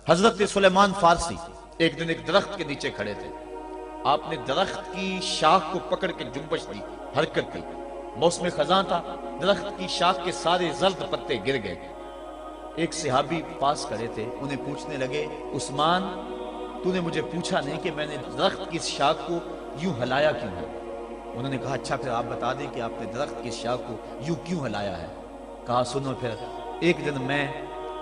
حضرت سلیمان فارسی ایک دن ایک درخت کے نیچے کھڑے تھے. آپ نے درخت کی شاخ کو پکڑ کے جنبش دی، حرکت کی. موسم خزاں تھا، درخت کی شاخ کے سارے زرد پتے گر گئے. ایک صحابی پاس کھڑے تھے، انہیں پوچھنے لگے، عثمان تو نے مجھے پوچھا نہیں کہ میں نے درخت کی شاخ کو یوں ہلایا کیوں ہے؟ انہوں نے کہا اچھا پھر آپ بتا دیں کہ آپ نے درخت کی شاخ کو یوں کیوں ہلایا ہے. کہا سنو پھر، ایک دن میں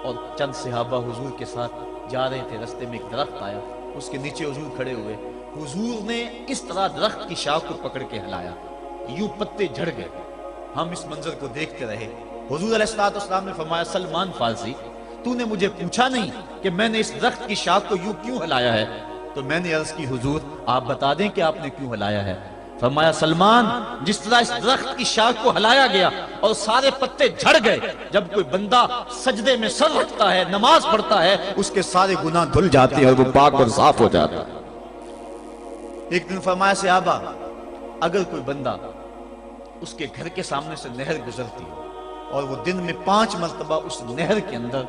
اور چند صحابہ حضور کے ساتھ جا رہے تھے، رستے میں ایک درخت آیا، اس کے نیچے حضور کھڑے ہوئے. حضور نے اس طرح درخت کی شاخ کو پکڑ کے ہلایا، یوں پتے جھڑ گئے. ہم اس منظر کو دیکھتے رہے. حضور علیہ السلام نے فرمایا سلمان فارسی تو نے مجھے پوچھا نہیں کہ میں نے اس درخت کی شاخ کو یوں کیوں ہلایا ہے؟ تو میں نے عرض کی حضور آپ بتا دیں کہ آپ نے کیوں ہلایا ہے. فرمایا سلمان جس طرح اس درخت کی شاخ کو ہلایا گیا اور سارے پتے جھڑ گئے، جب کوئی بندہ سجدے میں سر رکھتا ہے، نماز پڑھتا ہے، اس کے سارے گناہ دھل جاتے ہیں اور وہ پاک اور صاف ہو جاتا ہے. ایک دن فرمایا صحابہ اگر کوئی بندہ اس کے گھر کے سامنے سے نہر گزرتی ہے اور وہ دن میں 5 مرتبہ اس نہر کے اندر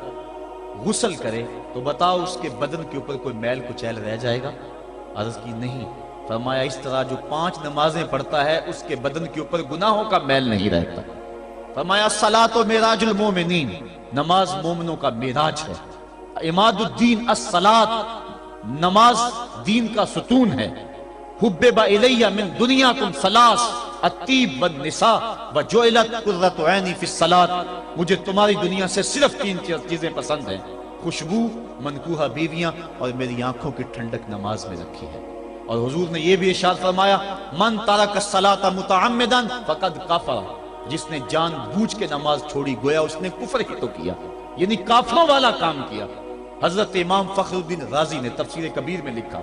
غسل کرے تو بتاؤ اس کے بدن کے اوپر کوئی میل کچیل رہ جائے گا؟ عرض کی نہیں. فرمایا اس طرح جو 5 نمازیں پڑھتا ہے اس کے بدن کے اوپر گناہوں کا میل نہیں رہتا. فرمایا الصلاۃ معراج المومنین، نماز مومنوں کا معراج ہے. عماد الدین الصلاۃ، نماز دین کا ستون ہے. حبب الی من دنیاکم ثلاث الطیب والنساء وجعلت قرۃ عینی فی الصلاۃ، مجھے تمہاری دنیا سے صرف 3 چیزیں پسند ہیں، خوشبو، منکوحہ بیویاں اور میری آنکھوں کی ٹھنڈک نماز میں رکھی ہے. اور حضور نے یہ بھی ارشاد فرمایا من ترک الصلاۃ متعمدا فقد کفر، جس نے جان بوجھ کے نماز چھوڑی گویا اس نے کفر ہی تو کیا، یعنی کافروں والا کام کیا. حضرت امام فخر الدین رازی نے تفسیر کبیر میں لکھا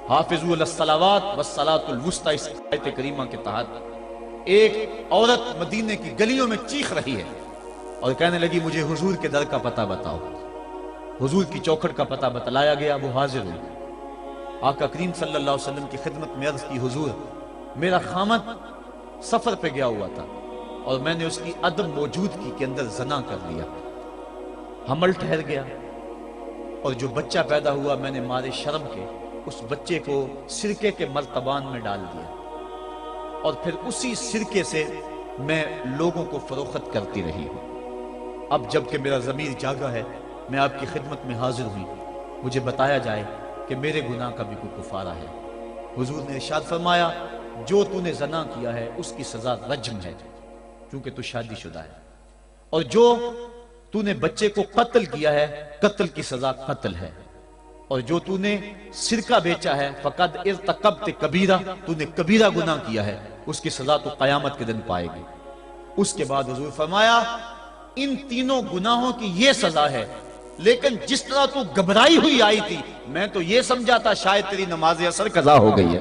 حافظوا علی الصلوات والصلاۃ الوسطی، اس آیت کریمہ کے تحت ایک عورت مدینے کی گلیوں میں چیخ رہی ہے اور کہنے لگی مجھے حضور کے در کا پتہ بتاؤ. حضور کی چوکھٹ کا پتہ بتلایا گیا، وہ حاضر ہوئی. آقا کریم صلی اللہ علیہ وسلم کی خدمت میں عرض کی حضور میرا خامد سفر پہ گیا ہوا تھا اور میں نے اس کی عدم موجودگی کے اندر زنا کر لیا، حمل ٹھہر گیا اور جو بچہ پیدا ہوا میں نے مارے شرم کے اس بچے کو سرکے کے مرتبان میں ڈال دیا اور پھر اسی سرکے سے میں لوگوں کو فروخت کرتی رہی ہوں. اب جب کہ میرا ضمیر جاگا ہے میں آپ کی خدمت میں حاضر ہوئی، مجھے بتایا جائے کہ میرے گناہ کا بھی کوئی کفارہ ہے. حضور نے ارشاد فرمایا جو تو نے زنا کیا ہے اس کی سزا رجم ہے کیونکہ تو شادی شدہ ہے، اور جو تو نے بچے کو قتل کیا ہے قتل کی سزا قتل ہے، اور جو تو نے سرکہ بیچا ہے فقد ارتکبت کبیرہ، تو نے کبیرہ گناہ کیا ہے، اس کی سزا تو قیامت کے دن پائے گی. اس کے بعد حضور فرمایا ان تینوں گناہوں کی یہ سزا ہے، لیکن جس طرح تو گھبرائی ہوئی آئی تھی میں تو یہ سمجھا تھا شاید تیری نماز اثر قضا ہو گئی ہے.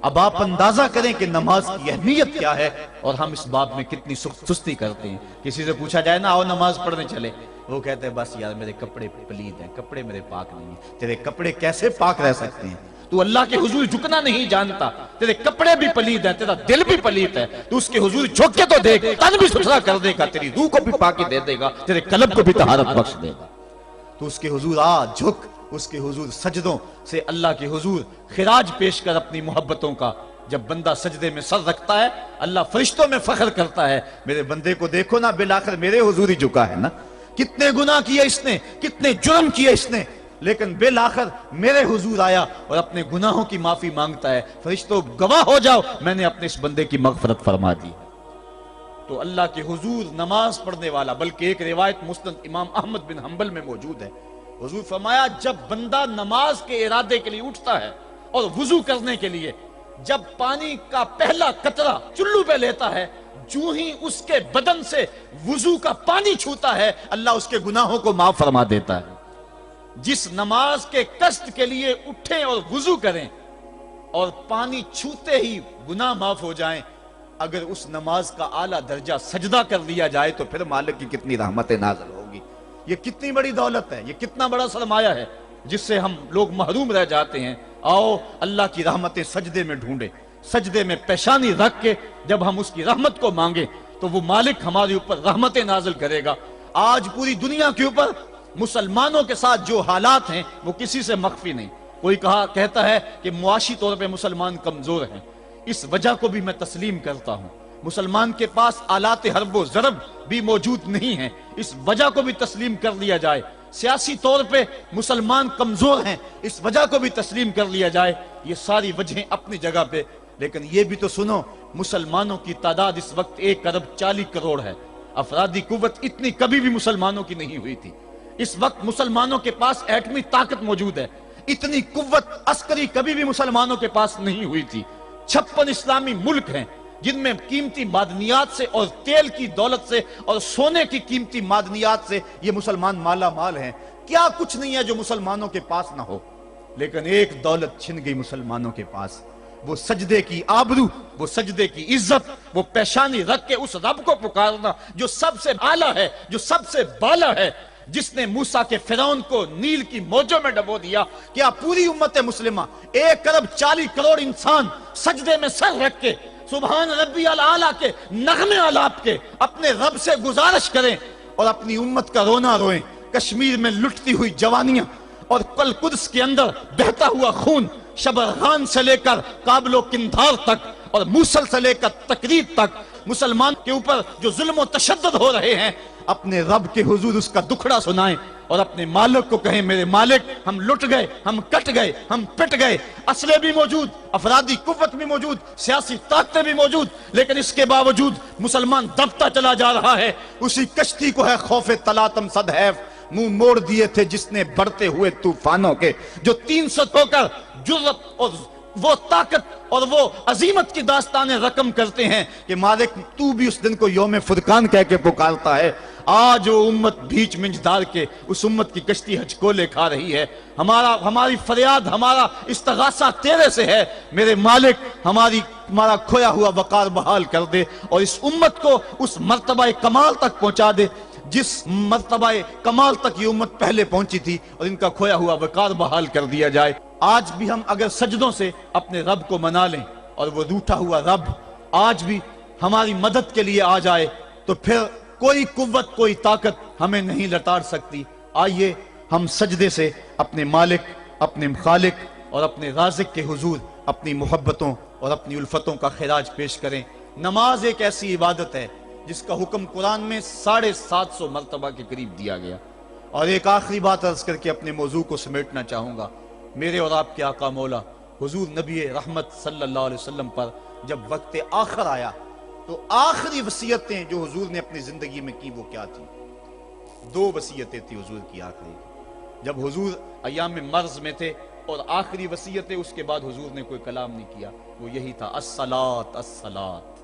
اب آپ اندازہ کریں کہ نماز کی اہمیت کیا ہے اور ہم اس باب میں کتنی سستی کرتے ہیں. کسی سے پوچھا جائے نا آؤ نماز پڑھنے چلے، وہ کہتے ہیں بس یار میرے کپڑے پلید ہیں، کپڑے میرے پاک نہیں ہیں. تیرے کپڑے کیسے پاک رہ سکتے ہیں؟ تو اللہ کے حضور جھکنا نہیں جانتا، تیرے کپڑے بھی پلید ہیں، تیرا دل بھی پلید ہے، تو اس کے حضور جھک کے تو دیکھ، تن بھی ستھرا کر دے گا، تیری روح کو بھی پاکی دے دے گا، تیرے قلب کو بھی طہارت بخش دے گا. تو اس کے حضور آ جھک، اس کے حضور سجدوں سے اللہ کے حضور خراج پیش کر اپنی محبتوں کا. جب بندہ سجدے میں سر رکھتا ہے اللہ فرشتوں میں فخر کرتا ہے میرے بندے کو دیکھو نا بالآخر میرے حضور ہی جھکا ہے نا، کتنے گناہ کیے اس نے، کتنے جرم کیے اس نے، لیکن بالآخر میرے حضور آیا اور اپنے گناہوں کی معافی مانگتا ہے. فرشتوں گواہ ہو جاؤ میں نے اپنے اس بندے کی مغفرت فرما دی. تو اللہ کے حضور نماز پڑھنے والا، بلکہ ایک روایت مسند امام احمد بن حنبل میں موجود ہے، حضور فرمایا جب بندہ نماز کے ارادے کے لیے اٹھتا ہے اور وضو کرنے کے لیے جب پانی کا پہلا قطرہ چلو پہ لیتا ہے، جو ہی اس کے بدن سے وضو کا پانی چھوتا ہے اللہ اس کے گناہوں کو معاف فرما دیتا ہے. جس نماز کے قصد کے لیے اٹھیں اور وضو کریں اور پانی چھوتے ہی گناہ معاف ہو جائیں، اگر اس نماز کا اعلیٰ درجہ سجدہ کر لیا جائے تو پھر مالک کی کتنی رحمتیں نازل ہوگی. یہ کتنی بڑی دولت ہے، یہ کتنا بڑا سرمایہ ہے جس سے ہم لوگ محروم رہ جاتے ہیں. آؤ اللہ کی رحمتیں سجدے میں ڈھونڈے، سجدے میں پیشانی رکھ کے جب ہم اس کی رحمت کو مانگیں تو وہ مالک ہمارے اوپر رحمتیں نازل کرے گا. آج پوری دنیا کے اوپر مسلمانوں کے ساتھ جو حالات ہیں وہ کسی سے مخفی نہیں. کوئی کہتا ہے کہ معاشی طور پہ مسلمان کمزور ہیں، اس وجہ کو بھی میں تسلیم کرتا ہوں. مسلمان کے پاس آلات حرب و ضرب بھی موجود نہیں ہیں، اس وجہ کو بھی تسلیم کر لیا جائے. سیاسی طور پہ مسلمان کمزور ہیں، اس وجہ کو بھی تسلیم کر لیا جائے. یہ ساری وجہیں اپنی جگہ پہ، لیکن یہ بھی تو سنو، مسلمانوں کی تعداد اس وقت 1,40,00,000,000 ہے. افرادی قوت اتنی کبھی بھی مسلمانوں کی نہیں ہوئی تھی. اس وقت مسلمانوں کے پاس ایٹمی طاقت موجود ہے، اتنی قوت عسکری کبھی بھی مسلمانوں کے پاس نہیں ہوئی تھی. 56 اسلامی ملک ہیں جن میں قیمتی معدنیات سے اور تیل کی دولت سے اور سونے کی قیمتی معدنیات سے یہ مسلمان مالا مال ہیں. کیا کچھ نہیں ہے جو مسلمانوں کے پاس نہ ہو، لیکن ایک دولت چھن گئی مسلمانوں کے پاس، وہ سجدے کی آبرو، وہ سجدے کی عزت، وہ پیشانی رکھ کے اس رب کو پکارنا جو سب سے اعلیٰ ہے، جو سب سے بالا ہے، جس نے موسیٰ کے فرعون کو نیل کی موجوں میں ڈبو دیا. کیا پوری امت مسلمہ 1,40,00,000,000 انسان سجدے میں سر رکھ کے سبحان ربی الاعلیٰ کے نغمے آلاپ کے اپنے رب سے گزارش کریں اور اپنی امت کا رونا روئیں؟ کشمیر میں لٹتی ہوئی جوانیاں اور کل قدس کے اندر بہتا ہوا خون، شبرغان سے لے کر کابل و قندھار تک اور موصل سے لے کر تکریب تک مسلمان کے اوپر جو ظلم و تشدد ہو رہے ہیں، اپنے رب کے حضور اس کا دکھڑا سنائیں اور اپنے مالک کو کہیں میرے مالک ہم لٹ گئے، ہم کٹ گئے، ہم پٹ گئے. اسلحے بھی موجود، افرادی قوت بھی موجود، سیاسی طاقتیں بھی موجود، لیکن اس کے باوجود مسلمان دبتا چلا جا رہا ہے. اسی کشتی کو ہے خوف تلاطم صدحیف منہ موڑ دیے تھے جس نے بڑھتے ہوئے طوفانوں کے، جو 300 ہو کر جرت اور وہ طاقت اور وہ عظیمت کی داستانیں رقم کرتے ہیں کہ مالک تو بھی اس دن کو یوم فرقان کہہ کے پکارتا ہے. آج وہ امت بیچ منجدار کے اس امت کی کشتی ہچکولے کھا رہی ہے. ہماری فریاد، ہمارا استغاثہ تیرے سے ہے میرے مالک، ہمارا کھویا ہوا وقار بحال کر دے اور اس امت کو اس مرتبہ کمال تک پہنچا دے جس مرتبہ کمال تک یہ امت پہلے پہنچی تھی، اور ان کا کھویا ہوا وقار بحال کر دیا جائے. آج بھی ہم اگر سجدوں سے اپنے رب کو منا لیں اور وہ روٹھا ہوا رب آج بھی ہماری مدد کے لیے آ جائے تو پھر کوئی قوت، کوئی طاقت ہمیں نہیں لتاڑ سکتی. آئیے ہم سجدے سے اپنے مالک، اپنے خالق اور اپنے رازق کے حضور اپنی محبتوں اور اپنی الفتوں کا خراج پیش کریں. نماز ایک ایسی عبادت ہے جس کا حکم قرآن میں 750 مرتبہ کے قریب دیا گیا. اور ایک آخری بات عرض کر کے اپنے موضوع کو سمیٹنا چاہوں گا. میرے اور آپ کے آقا مولا حضور نبی رحمت صلی اللہ علیہ وسلم پر جب وقت آخر آیا تو آخری وصیتیں جو حضور نے اپنی زندگی میں کی وہ کیا تھی؟ 2 وصیتیں تھی حضور کی آخری. جب حضور ایام مرض میں تھے اور آخری وصیتیں، اس کے بعد حضور نے کوئی کلام نہیں کیا، وہ یہی تھا الصلاۃ الصلاۃ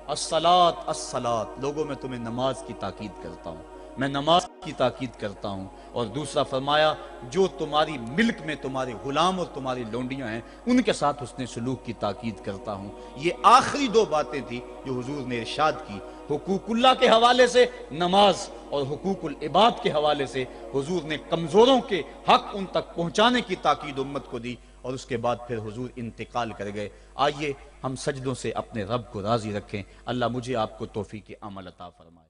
الصلاۃ الصلاۃ. لوگوں میں تمہیں نماز کی تاکید کرتا ہوں، میں نماز کی تاکید کرتا ہوں. اور دوسرا فرمایا جو تمہاری ملک میں تمہارے غلام اور تمہاری لونڈیاں ہیں ان کے ساتھ حسن سلوک کی تاکید کرتا ہوں. یہ آخری 2 باتیں تھی جو حضور نے ارشاد کی. حقوق اللہ کے حوالے سے نماز اور حقوق العباد کے حوالے سے حضور نے کمزوروں کے حق ان تک پہنچانے کی تاکید امت کو دی، اور اس کے بعد پھر حضور انتقال کر گئے. آئیے ہم سجدوں سے اپنے رب کو راضی رکھیں. اللہ مجھے آپ کو توفیق عمل عطا فرمائے.